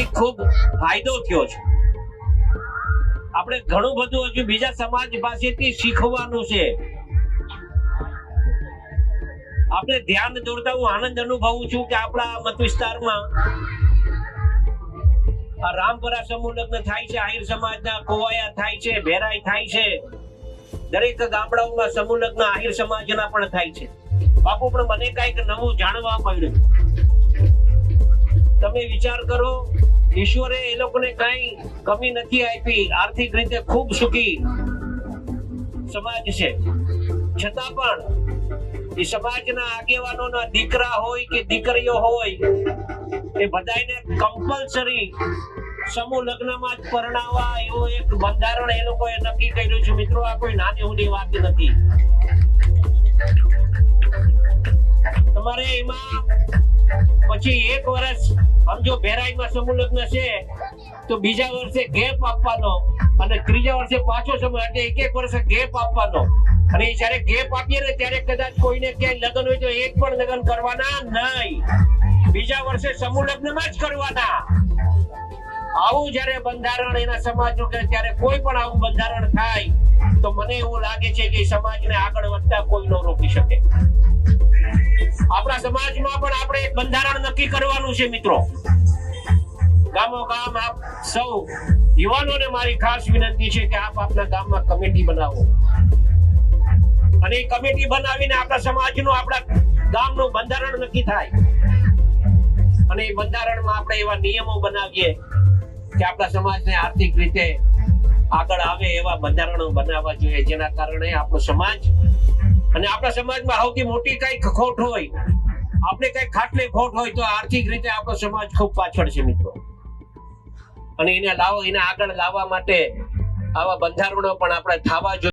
એનાથી ખૂબ ફાયદો થયો છે. આપણે ઘણું બધું હજુ બીજા સમાજ પાસેથી શીખવાનું છે. આપણે ધ્યાન દોરતા હું આનંદ અનુભવું છું કે આપણા મત વિસ્તારમાં આ રામપરા સમૂહ લગ્ન થાય છે, આહિર સમાજના કોવાયા થાય છે, ભેરાઈ થાય છે. દરેક ગામડાઓમાં સમૂહ લગ્ન આહિર સમાજના પણ થાય છે. બાપુ, પણ મને કઈક નવું જાણવા મળ્યું. તમે વિચાર કરો, ઈશ્વરે એ લોકોને કઈ કમી નથી આપી. આર્થિક રીતે ખૂબ સુખી સમાજ છે, છતાં પણ એ સમાજના આગેવાનોના દીકરા હોય કે દીકરીઓ હોય, એ બધાને કમ્પલસરી સમૂહ લગ્નમાં જ પરણાવવા એવું એક બંધારણ એ લોકોએ નક્કી કર્યું છે. મિત્રો, આ કોઈ નાની ઊંડી વાત નથી. તમારે એમાં પછી 1 વર્ષ સમજો ભેરાઈમાં સમૂહ લગ્ન છે તો બીજા વર્ષે ગેપ આપવાનો અને ત્રીજા વર્ષે પાછો સમૂહ, એટલે 1 વર્ષે ગેપ આપવાનો. અને જયારે ગેપ આપીએ ને ત્યારે કદાચ કોઈને ક્યાંય લગ્ન હોય તો એક પણ લગ્ન કરવાના નહીં, બીજા વર્ષે સમૂહ લગ્નમાં જ કરવાના. આવું જયારે બંધારણ એના સમાજનું કરે ત્યારે કોઈ પણ આવું બંધારણ થાય તો મને એવું લાગે છે કે સમાજને આગળ વધતા કોઈ ન રોકી શકે. આપણા સમાજમાં પણ આપણે એક બંધારણ નક્કી કરવાનું છે. મિત્રો, ગામો ગામ આપ સૌ યુવાનોને મારી ખાસ વિનંતી છે કે આપ આપના ગામમાં કમિટી બનાવો અને એ કમિટી બનાવીને આપણા સમાજનું, આપણા ગામનું બંધારણ નક્કી થાય. અને એ બંધારણમાં આપણે એવા નિયમો બનાવીએ કે આપણા સમાજને આર્થિક રીતે આગળ આવે એવા બંધારણો બનાવવા જોઈએ, જેના કારણે આપણો સમાજ અને આપણા સમાજમાં સૌથી મોટી કઈક ખોટ હોય, આપણે કઈક ખાટલે ખોટ હોય તો આર્થિક રીતે આપણો સમાજ ખૂબ પાછળ છે. મિત્રો, અને એને આગળ લાવવા માટે આવા બંધારણો પણ આપણે થવા જોઈએ.